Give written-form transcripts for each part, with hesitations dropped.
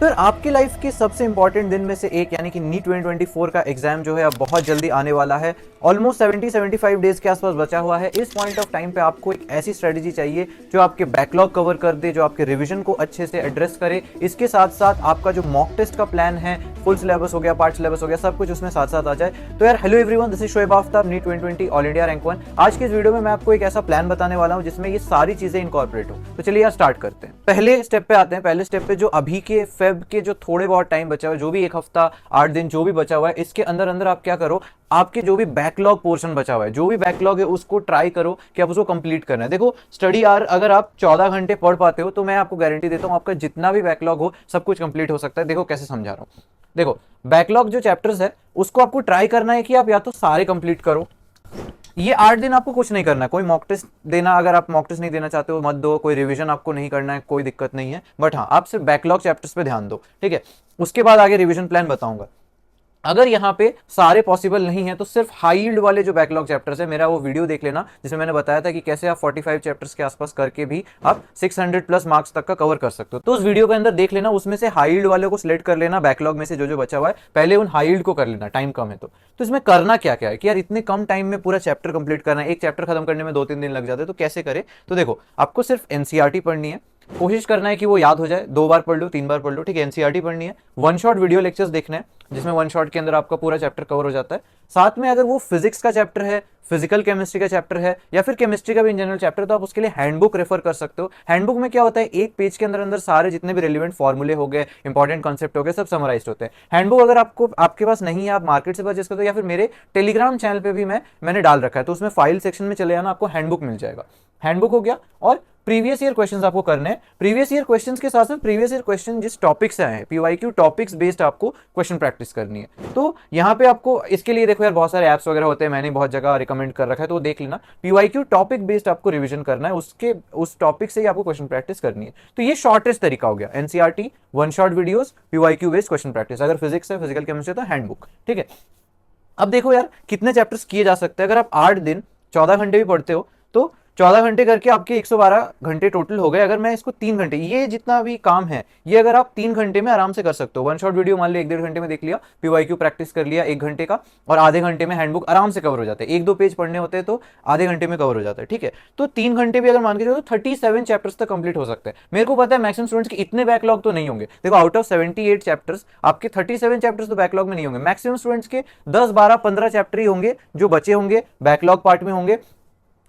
तो आपकी लाइफ के सबसे इंपॉर्टेंट दिन में से एक यानी कि नीट 2024 का एग्जाम जो है अब बहुत जल्दी आने वाला है। ऑलमोस्ट 70-75 डेज के आसपास बचा हुआ है। इस पॉइंट ऑफ टाइम पे आपको एक ऐसी स्ट्रेटेजी चाहिए जो आपके बैकलॉग कवर कर दे, जो आपके रिवीजन को अच्छे से एड्रेस करे। इसके साथ साथ आपका जो मॉक टेस्ट का प्लान है, फुल सिलेबस हो गया, पार्ट सिलेबस हो गया, सब कुछ उसमें साथ साथ आ जाए। तो यार hello everyone, this is Shoaib Aftab, NEET 2020 all India rank 1। आज के इस वीडियो में मैं आपको एक ऐसा प्लान बताने वाला हूं जिसमें ये सारी चीजें इनकॉर्पोरेट हो। तो चलिए यार स्टार्ट करते हैं। पहले स्टेप पे आते हैं। पहले स्टेप पे जो अभी के फेब के जो थोड़े बहुत टाइम बचा हुआ है, जो भी एक हफ्ता 8 दिन जो भी बचा हुआ है, इसके अंदर अंदर आप क्या करो, आपके जो भी बैकलॉग पोर्शन बचा हुआ है, जो भी बैकलॉग है उसको ट्राई करो कि आप उसको कंप्लीट करना है। देखो स्टडी आवर अगर आप 14 घंटे पढ़ पाते हो तो मैं आपको गारंटी देता हूं आपका जितना भी बैकलॉग हो सब कुछ कंप्लीट हो सकता है। देखो कैसे समझा रहा हूं। देखो बैकलॉग जो चैप्टर्स है उसको आपको ट्राई करना है कि आप या तो सारे कंप्लीट करो। ये 8 दिन आपको कुछ नहीं करना है, कोई मॉक टेस्ट देना, अगर आप मॉक टेस्ट नहीं देना चाहते हो मत दो, कोई रिवीजन आपको नहीं करना है, कोई दिक्कत नहीं है। बट हाँ, आप सिर्फ बैकलॉग चैप्टर्स पे ध्यान दो, ठीक है। उसके बाद आगे रिवीजन प्लान बताऊंगा। अगर यहाँ पे सारे पॉसिबल नहीं है तो सिर्फ हाई यील्ड वाले जो बैकलॉग चैप्टर्स है, मेरा वो वीडियो देख लेना जिसमें मैंने बताया था कि कैसे आप 45 चैप्टर्स के आसपास करके भी आप 600 प्लस मार्क्स तक का कवर कर सकते हो। तो उस वीडियो के अंदर देख लेना, उसमें से हाई यील्ड वाले को सिलेक्ट कर लेना, बैकलॉग में से जो जो बचा हुआ है पहले उन हाई यील्ड को कर लेना, टाइम कम है तो इसमें करना क्या क्या है कि यार इतने कम टाइम में पूरा चैप्टर कंप्लीट करना है। एक चैप्टर खत्म करने में 2-3 दिन लग जाते हैं, तो कैसे करे। तो देखो आपको सिर्फ एनसीईआरटी पढ़नी है, कोशिश करना है कि वो याद हो जाए, 2 बार पढ़ लो 3 बार पढ़ लो, ठीक है। एनसीईआरटी पढ़नी है, 1 शॉट वीडियो लेक्चर्स देखने हैं जिसमें 1 शॉट के अंदर आपका पूरा चैप्टर कवर हो जाता है। साथ में अगर वो फिजिक्स का चैप्टर है, फिजिकल केमिस्ट्री का चैप्टर है, या फिर केमिस्ट्री का भी इन जनरल चैप्टर, तो आप उसके लिए हैंडबुक रेफर कर सकते हो। हैंडबुक में क्या होता है, एक पेज के अंदर अंदर सारे जितने भी रेलिवेंट फॉर्मूले हो गए, इंपॉर्टेंट कॉन्सेप्ट हो गए, सब समराइज्ड होते हैं। हैंडबुक अगर आपके पास नहीं है, आप मार्केट से परचेस करते हो या फिर मेरे टेलीग्राम चैनल पे भी मैंने डाल रखा है, तो उसमें फाइल सेक्शन में चले जाना, आपको हैंडबुक मिल जाएगा। हैंडबुक हो गया, और प्रीवियस ईयर क्वेश्चंस आपको करने हैं। प्रीवियस ईयर क्वेश्चंस के साथ साथ प्रीवियस ईयर क्वेश्चन जिस टॉपिक से आए हैं, पीवाईक्यू टॉपिक्स बेस्ड आपको क्वेश्चन प्रैक्टिस करनी है। तो यहाँ पे आपको इसके लिए देखो यार बहुत सारे ऐप्स वगैरह होते हैं, मैंने बहुत जगह रिकमेंड कर रखा है, तो देख लेना। पीवाईक्यू टॉपिक बेस्ड आपको रिवीजन करना है, उस टॉपिक से ही आपको क्वेश्चन प्रैक्टिस करनी है। तो ये शॉर्टेस्ट तरीका हो गया, NCERT, 1 shot videos, PYQ based question practice. अगर फिजिक्स है, फिजिकल केमिस्ट्री, तो हैंडबुक, ठीक है। अब देखो यार कितने चैप्टर्स किए जा सकते हैं। अगर आप 8 दिन 14 घंटे भी पढ़ते हो तो 14 घंटे करके आपके 112 घंटे टोटल हो गए। अगर मैं इसको 3 घंटे, ये जितना भी काम है ये अगर आप 3 घंटे में आराम से कर सकते हो। 1 शॉट वीडियो मान लो 1-1.5 घंटे में देख लिया, पीवाईक्यू प्रैक्टिस कर लिया 1 घंटे का, और आधे घंटे में हैंडबुक आराम से कवर हो जाते हैं। 1-2 पेज पढ़ने होते हैं तो आधे घंटे में कवर हो जाता है, ठीक है। तो 3 घंटे भी अगर मान के चलो तो 37 चैप्टर्स तक कंप्लीट हो सकते हैं। मेरे को पता है मैक्सिमम स्टूडेंट्स के इतने बैकलॉग तो नहीं होंगे। देखो आउट ऑफ 78 चैप्टर्स आपके 37 चैप्टर्स तो बैकलॉग में नहीं होंगे। मैक्सिमम स्टूडेंट्स के 10-12-15 चैप्टर ही होंगे जो बचे होंगे, बैकलॉग पार्ट में होंगे।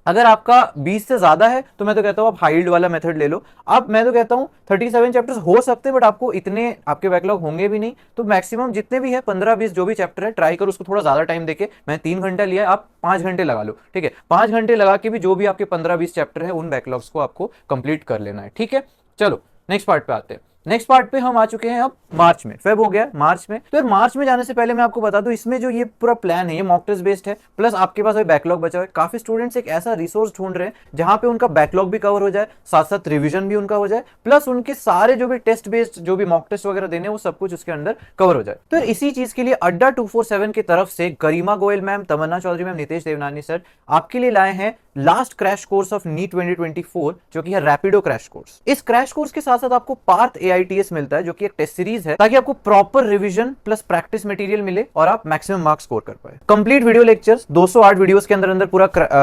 अगर आपका 20 से ज्यादा है तो मैं तो कहता हूं आप हाई यील्ड वाला मेथड ले लो। अब मैं तो कहता हूं 37 चैप्टर्स हो सकते हैं, बट आपको इतने आपके बैकलॉग होंगे भी नहीं। तो मैक्सिमम जितने भी है 15-20 जो भी चैप्टर है ट्राई करो, उसको थोड़ा ज्यादा टाइम देके। मैं 3 घंटा लिया, आप 5 घंटे लगा लो, ठीक है। 5 घंटे लगा के भी जो भी आपके 15-20 चैप्टर है उन बैकलॉग्स को आपको कंप्लीट कर लेना है, ठीक है। चलो नेक्स्ट पार्ट पे आते हैं। नेक्स्ट पार्ट पे हम आ चुके हैं अब मार्च में। फेब हो गया मार्च में। तो यार मार्च में जाने से पहले मैं आपको बता दूं, इसमें जो ये पूरा प्लान है ये मॉक टेस्ट बेस्ड है, प्लस आपके पास बैकलॉग बचा है। काफी स्टूडेंट्स एक ऐसा रिसोर्स ढूंढ रहे हैं जहां पे उनका बैकलॉग भी कवर हो जाए, साथ साथ रिवीजन भी उनका हो जाए, प्लस उनके सारे जो भी टेस्ट बेस्ड जो भी मॉक टेस्ट वगैरह देने वो सब कुछ उसके अंदर कवर हो जाए। तो इसी चीज के लिए अड्डा 247 की तरफ से Garima Goyal ma'am, Tamanna Chaudhary ma'am, Nitesh Devnani sir आपके लिए लाए हैं last crash course of NEET 2024, जो कि है रैपिडो क्रैश कोर्स। इस क्रैश कोर्स के साथ साथ आपको पार्थ एआईटीएस मिलता है, जो कि एक टेस्ट सीरीज है, ताकि आपको proper revision plus practice material मिले और आप मैक्सिमम मार्क्स स्कोर कर पाए। कंप्लीट वीडियो लेक्चर्स 208 वीडियोस के अंदर अंदर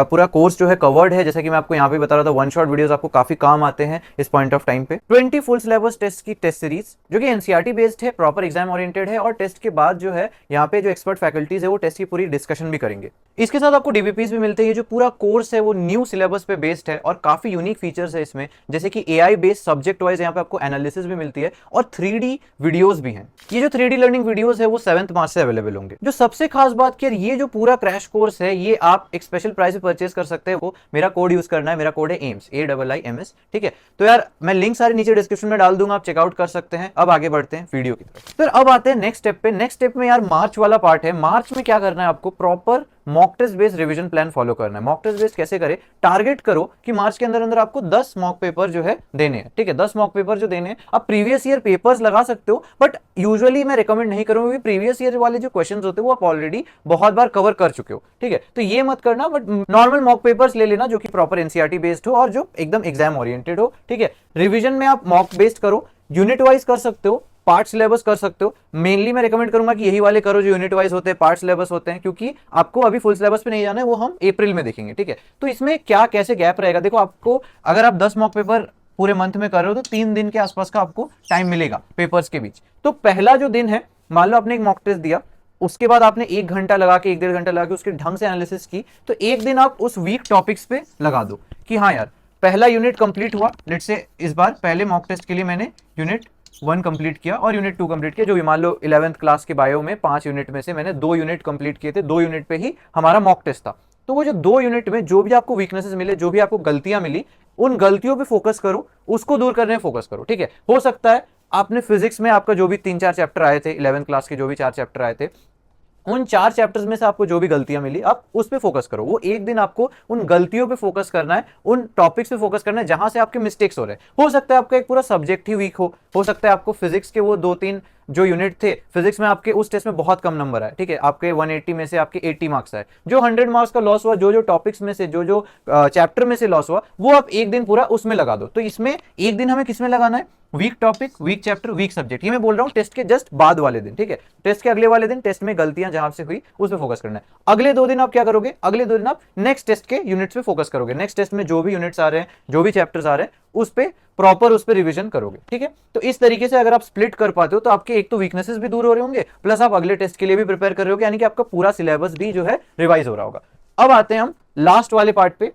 पूरा कोर्स जो है कवर्ड है। जैसा कि मैं आपको यहाँ पे बता रहा था, 1 शॉट वीडियोस आपको काफी काम आते हैं इस पॉइंट ऑफ टाइम पे। 20 फुल सिलेबस टेस्ट की टेस्ट सीरीज, जो कि एनसीईआरटी बेस्ड है, प्रॉपर एग्जाम ओरिएंटेड है, और टेस्ट के बाद जो है यहाँ पे जो एक्सपर्ट फैकल्टीज है वो टेस्ट की पूरी डिस्कशन भी करेंगे। इसके साथ आपको डीबीपीज भी मिलते हैं। जो पूरा कोर्स है वो न्यू सिलेबस पे बेस्ड है और काफी यूनिक फीचर्स है इसमें, जैसे कि एआई बेस्ड सब्जेक्ट वाइज यहाँ पे आपको एनालिसिस भी मिलती है, और 3D वीडियोस भी हैं। ये जो 3D लर्निंग वीडियोस है वो 7 मार्च से अवेलेबल होंगे। जो सबसे खास बात कि ये जो पूरा क्रैश कोर्स है ये आप एक स्पेशल प्राइस पे परचेस कर सकते हैं। वो मेरा कोड यूज करना है, मेरा कोड है एम्स, AIIMS, ठीक है। तो यार मैं लिंक सारे नीचे डिस्क्रिप्शन में डाल दूंगा, आप चेकआउट कर सकते हैं। अब आगे बढ़ते हैं वीडियो की तरफ। तो अब आते हैं नेक्स्ट स्टेप पे। नेक्स्ट स्टेप में यार मार्च वाला पार्ट है। मार्च में क्या करना है आपको, proper mock test based revision plan follow करना है। मॉक टेस्ट बेस्ड कैसे करें, टारगेट करो कि मार्च के अंदर अंदर आपको 10 मॉक पेपर जो है देने हैं, ठीक है। 10 मॉक पेपर जो देने हैं, आप प्रीवियस ईयर पेपर्स लगा सकते हो, बट यूजुअली मैं रिकमेंड नहीं करूंगा, प्रीवियस ईयर वाले जो क्वेश्चंस होते हैं वो आप ऑलरेडी बहुत बार कवर कर चुके हो, ठीक है। तो ये मत करना, बट नॉर्मल मॉक पेपर्स ले लेना जो कि प्रॉपर एनसीईआरटी बेस्ड हो और जो एकदम एग्जाम ओरिएंटेड हो, ठीक है। रिवीजन में आप मॉक बेस्ड करो, यूनिट वाइज कर सकते हो, पार्ट सिलेबस कर सकते हो। मेनली मैं रिकमेंड करूंगा कि यही वाले करो जो यूनिट वाइज होते हैं, पार्ट सिलेबस होते हैं, क्योंकि आपको अभी फुल सिलेबस पे नहीं जाना है, वो हम अप्रैल में देखेंगे, ठीक है। तो इसमें क्या कैसे गैप रहेगा, देखो आपको अगर आप 10 मॉक पेपर पूरे मंथ में कर रहे हो तो 3 दिन के आसपास का आपको टाइम मिलेगा पेपर्स के बीच। तो पहला जो दिन है, मान लो आपने एक मॉक टेस्ट दिया, उसके बाद आपने 1 घंटा लगा के 1 डेढ़ घंटा लगा के उसके ढंग से एनालिसिस की, तो एक दिन आप उस वीक टॉपिक्स पे लगा दो कि हाँ यार पहला यूनिट कंप्लीट हुआ। लेट्स से इस बार पहले मॉक टेस्ट के लिए मैंने यूनिट 1 कंप्लीट किया और यूनिट 2 कंप्लीट किया, जो भी मान लो 11th क्लास के बायो में 5 यूनिट में से मैंने 2 यूनिट कंप्लीट किए थे, 2 यूनिट पे ही हमारा मॉक टेस्ट था। तो वो जो 2 यूनिट में जो भी आपको वीकनेसेस मिले, जो भी आपको गलतियां मिली, उन गलतियों पे फोकस करो, उसको दूर करने में फोकस करो, ठीक है। हो सकता है आपने फिजिक्स में आपका जो भी 3-4 चैप्टर आए थे, 11th क्लास के जो भी 4 चैप्टर आए थे, उन 4 चैप्टर्स में से आपको जो भी गलतियां मिली आप उस पे फोकस करो। वो एक दिन आपको उन गलतियों पे फोकस करना है, उन टॉपिक्स पे फोकस करना है जहां से आपके मिस्टेक्स हो रहे हैं। हो सकता है आपका एक पूरा सब्जेक्ट ही वीक हो सकता है आपको फिजिक्स के वो 2-3 जो यूनिट थे फिजिक्स में आपके उस टेस्ट में बहुत कम नंबर आए, ठीक है, आपके 180 में से आपके 80 मार्क्स आए। जो 100 मार्क्स का लॉस हुआ, जो टॉपिक्स में से जो चैप्टर में से लॉस हुआ, वो आप एक दिन पूरा उसमें लगा दो। तो इसमें एक दिन हमें किसमें लगाना है, weak topic, weak chapter, weak subject. ये मैं बोल रहा हूं टेस्ट के जस्ट बाद वाले दिन, ठीक है। टेस्ट के अगले वाले दिन टेस्ट में गलतियां जहां से हुई उस पर फोकस करना है। अगले 2 दिन आप क्या करोगे, अगले 2 दिन आप नेक्स्ट टेस्ट के यूनिट्स पे फोकस करोगे। नेक्स्ट टेस्ट में जो भी यूनिट्स आ रहे हैं, जो भी चैप्टर्स आ रहे हैं, उस पे प्रॉपर उस पे रिवीजन करोगे, ठीक है। तो इस तरीके से अगर आप स्प्लिट कर पाते हो तो आपके एक तो वीकनेसेस भी दूर हो रहे होंगे, प्लस आप अगले टेस्ट के लिए भी प्रिपेयर कर रहे होगे, यानी कि आपका पूरा सिलेबस भी जो है रिवाइज हो रहा होगा। अब आते हैं हम लास्ट वाले पार्ट पे,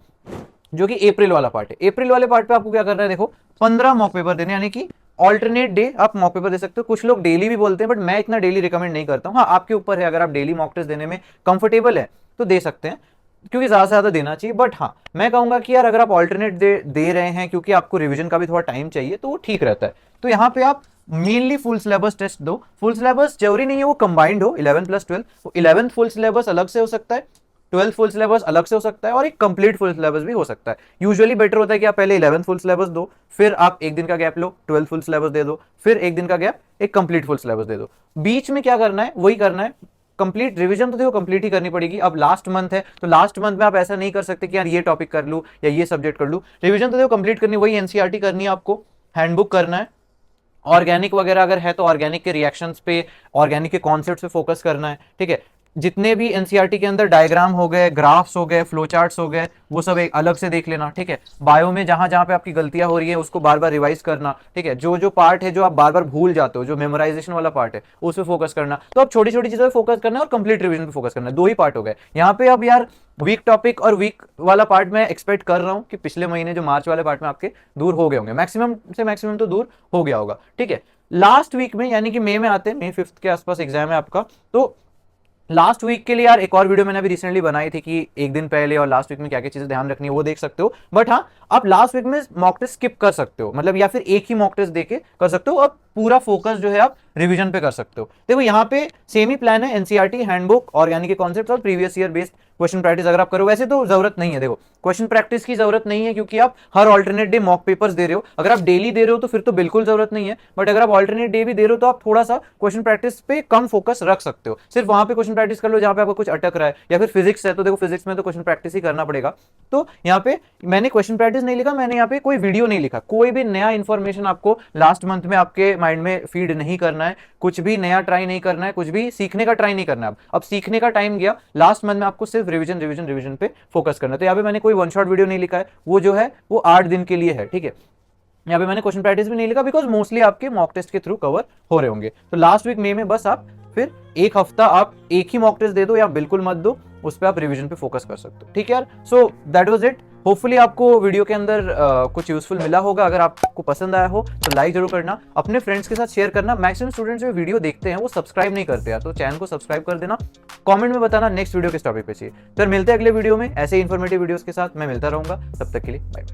जो कि अप्रैल वाला पार्ट है। अप्रैल वाले पार्ट पे आपको क्या करना है, देखो 15 मॉक पेपर देने, यानी कि ऑल्टरनेट डे आप मॉक पेपर दे सकते हो। कुछ लोग डेली भी बोलते हैं, बट मैं इतना डेली रिकमेंड नहीं करता हूं। हाँ, आपके ऊपर है, अगर आप डेली मॉक टेस्ट देने में कंफर्टेबल है तो दे सकते हैं, क्योंकि ज्यादा से ज्यादा देना चाहिए। बट हाँ, मैं कहूंगा कि यार अगर आप ऑल्टरनेट दे रहे हैं, क्योंकि आपको रिवीजन का भी थोड़ा टाइम चाहिए, तो वो ठीक रहता है। तो यहाँ पे आप मेनली फुल सिलेबस टेस्ट दो। फुल सिलेबस जरूरी नहीं है वो कंबाइंड हो 11 + 12, 11th फुल सिलेबस अलग से हो सकता है, 12th फुल सिलेबस अलग से हो सकता है, और एक कंप्लीट फुल सिलेबस भी हो सकता है। यूजुअली बेटर होता है कि आप पहले 11th फुल सिलेबस दो, फिर आप एक दिन का गैप लो, 12th फुल सिलेबस दे दो, फिर एक दिन का गैप, एक कंप्लीट फुल सिलेबस दे दो। बीच में क्या करना है, वही करना है। कंप्लीट रिवीजन तो देखो कंप्लीट ही करनी पड़ेगी। अब लास्ट मंथ है तो लास्ट मंथ में आप ऐसा नहीं कर सकते कि यार ये टॉपिक कर लूं या ये सब्जेक्ट कर लूं। रिवीजन तो देखो कंप्लीट करनी, वही एनसीईआरटी करनी है आपको, हैंडबुक करना है, ऑर्गेनिक वगैरह अगर है तो ऑर्गेनिक के रिएक्शंस पे, ऑर्गेनिक के कॉन्सेप्ट्स पे फोकस करना है, ठीक है। जितने भी एनसीईआरटी के अंदर डायग्राम हो गए, ग्राफ्स हो गए, फ्लो चार्ट्स हो गए, वो सब एक अलग से देख लेना, ठीक है। बायो में जहां जहां पे आपकी गलतियां हो रही है उसको बार बार रिवाइज करना, ठीक है। जो जो पार्ट है जो आप बार बार भूल जाते हो, जो मेमोराइजेशन वाला पार्ट है, उस पर फोकस करना। तो आप छोटी छोटी चीजों पे फोकस करना है और कंप्लीट रिवीजन पे फोकस करना है। 2 ही पार्ट हो गए यहाँ पे। अब यार वीक टॉपिक और वीक वाला पार्ट मैं एक्सपेक्ट कर रहा हूं कि पिछले महीने जो मार्च वाले पार्ट में आपके दूर हो गए होंगे, मैक्सिमम से मैक्सिमम तो दूर हो गया होगा, ठीक है। लास्ट वीक में यानी कि मई में आते हैं, मई 5 के आसपास एग्जाम है आपका, तो लास्ट वीक के लिए यार एक और वीडियो मैंने अभी रिसेंटली बनाई थी कि एक दिन पहले और लास्ट वीक में क्या क्या चीजें ध्यान रखनी है, वो देख सकते हो। बट हाँ, आप लास्ट वीक में मॉक टेस्ट स्किप कर सकते हो, मतलब या फिर एक ही मॉक टेस्ट देके कर सकते हो। अब पूरा फोकस जो है आप रिवीजन पे कर सकते हो। देखो यहाँ पे सेम ही प्लान है, एनसीईआरटी, हैंडबुक, ऑर्गेनिक के कॉन्सेप्ट्स और previous year based question practice अगर आप करो। वैसे तो जरूरत नहीं है, देखो क्वेश्चन प्रैक्टिस की जरूरत नहीं है, क्योंकि आप हर ऑल्टरनेट डे मॉक पेपर्स दे रहे हो। अगर आप डेली दे रहे हो तो फिर तो बिल्कुल जरूरत नहीं है, बट अगर आप ऑल्टरनेट डे भी दे रहे हो तो आप थोड़ा सा क्वेश्चन प्रैक्टिस पे कम फोकस रख सकते हो। सिर्फ वहां पे क्वेश्चन प्रैक्टिस कर लो जहां पे आपको कुछ अटक रहा है, या फिर फिजिक्स है तो देखो फिजिक्स में तो क्वेश्चन प्रैक्टिस ही करना पड़ेगा। तो यहाँ पे मैंने क्वेश्चन प्रैक्टिस नहीं लिखा, मैंने यहाँ पे कोई वीडियो नहीं लिखा, कोई भी नया इंफॉर्मेशन आपको लास्ट मंथ में आपके माइंड में फीड नहीं करना है, कुछ भी नया ट्राई नहीं करना है, कुछ भी सीखने का ट्राई नहीं करना है। अब सीखने का टाइम गया, लास्ट मंथ में आपको सिर्फ रिवीजन रिवीजन रिवीजन पे फोकस करना है। तो यहाँ पे मैंने कोई वन शॉट वीडियो नहीं लिखा है, वो जो है वो 8 दिन के लिए है, ठीक है। यहाँ पे मैंने क्वेश्चन प्रैक्टिस भी नहीं लिखा, बिकॉज मोस्टली आपके मॉक टेस्ट के थ्रू कवर हो रहे होंगे। तो लास्ट वीक मई में बस आप फिर एक हफ्ता आप एक ही मॉक टेस्ट दे दो या बिल्कुल मत दो, उस पर आप रिवीजन पे फोकस कर सकते हो, ठीक है यार। So that was it. Hopefully आपको वीडियो के अंदर कुछ यूजफुल मिला होगा। अगर आपको पसंद आया हो तो लाइक जरूर करना, अपने फ्रेंड्स के साथ शेयर करना। मैक्सिमम स्टूडेंट्स जो वीडियो देखते हैं वो सब्सक्राइब नहीं करते हैं, तो चैनल को सब्सक्राइब कर देना। कमेंट में बताना नेक्स्ट वीडियो किस टॉपिक पे चाहिए। फिर मिलते हैं अगले वीडियो में ऐसे इन्फॉर्मेटिव वीडियोस के साथ। मैं मिलता रहूंगा, तब तक के लिए बाय।